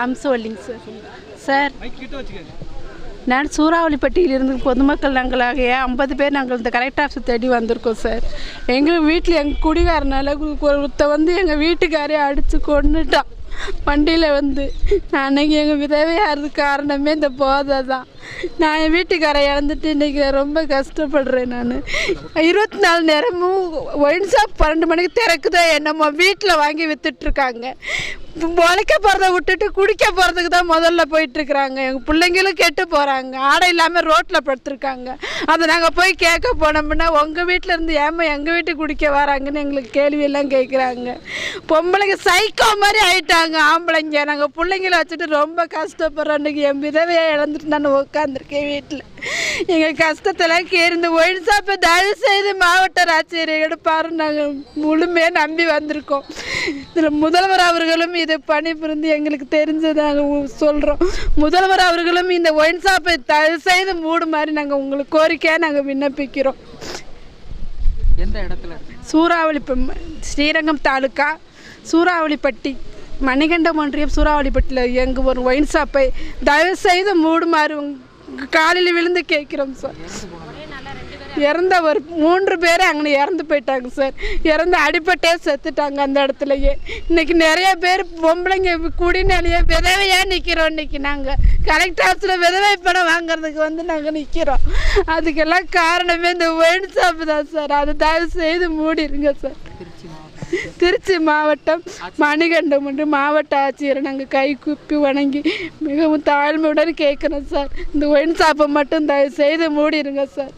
அம்சவல்லிங்க sir. Sir, நான் சூறாவளிப்பட்டியிலிருந்து பொதுமக்கள் நாங்களாக 50 பேர் நாங்கள் இந்த கலெக்டர் ஆஃபீஸ் தேடி வந்திருக்கோம் சார். எங்கள் வீட்டில் எங்கள் குடிகாரனால ஒருத்த வந்து எங்கள் வீட்டுக்காரே அடித்து கொண்டுட்டான் வண்டியில் வந்து. அன்னைக்கு எங்கள் விதவையாகிறது காரணமே இந்த போதை தான். நான் என் வீட்டுக்காரை இழந்துட்டு இன்றைக்கி ரொம்ப கஷ்டப்படுறேன். நான் 24 நேரமும் ஒயின் ஷாப் 12 மணிக்கு திறக்குதோ என்னமோ வீட்டில் வாங்கி விற்றுட்ருக்காங்க. உழைக்க போகிறத விட்டுட்டு குடிக்க போகிறதுக்கு தான் முதல்ல போயிட்டுருக்குறாங்க. எங்கள் பிள்ளைங்களும் கெட்டு போகிறாங்க. ஆடை இல்லாமல் ரோட்டில் படுத்துருக்காங்க. அதை நாங்கள் போய் கேட்க போனோம்னா உங்கள் வீட்டில் இருந்து ஏமா எங்கள் வீட்டுக்கு குடிக்க வராங்கன்னு எங்களுக்கு கேள்வியெல்லாம் கேட்குறாங்க. பொம்பளைங்க சைக்கோ மாதிரி ஆயிட்டாங்க ஆம்பளைங்க. நாங்கள் பிள்ளைங்கள வச்சுட்டு ரொம்ப கஷ்டப்படுறோம். இன்றைக்கி என் விதவையை இழந்துட்டு நான் உட்காந்துருக்கேன் வீட்டில். எங்கள் கஷ்டத்தெல்லாம் கேருந்து ஒயின் ஷாப்பை தயவு செய்து மாவட்ட ஆட்சியர் எடுப்பாரு நாங்கள் முழுமையாக நம்பி வந்திருக்கோம். இதில் முதல்வர் அவர்களும் இதை பணிபுரிந்து எங்களுக்கு தெரிஞ்சதை நாங்கள் சொல்கிறோம். முதல்வர் அவர்களும் இந்த ஒயின் ஷாப்பை தயவு செய்து மூடு மாதிரி நாங்கள் உங்களுக்கு கோரிக்கையாக நாங்கள் விண்ணப்பிக்கிறோம். எந்த இடத்துல? சூறாவளி ஸ்ரீரங்கம் தாலுக்கா சூறாவளிப்பட்டி மணிகண்டம் ஒன்றியம் சூறாவளிப்பட்டியில் எங்கள் ஒரு ஒயின் ஷாப்பை தயவு செய்து மூடுமாறு காலையில் விழுந்து கேட்குறோம் சார். இறந்த ஒரு 3 பேர் அங்கே இறந்து போயிட்டாங்க சார். இறந்து அடிப்பட்டே செத்துட்டாங்க அந்த இடத்துலையே. இன்றைக்கி நிறைய பேர் பொம்பளைங்க குடிநிலையே விதவையாக நிற்கிறோம். இன்றைக்கி நாங்கள் கலெக்டர் ஆஃபீஸில் விதவை பணம் வாங்குறதுக்கு வந்து நாங்கள் நிற்கிறோம். அதுக்கெல்லாம் காரணமே இந்த ஒயின் ஷாப்பு தான் சார். அதை தயவு செய்து மூடிடுங்க சார். திருச்சி மாவட்டம் மணிகண்டம் ஒன்று மாவட்ட ஆட்சியரை நாங்கள் கை கூப்பி வணங்கி மிகவும் தாழ்மையுடன் கேட்குறோம் சார். இந்த ஒயின் ஷாப்பை மட்டும் தயவு செய்து மூடிடுங்க சார்.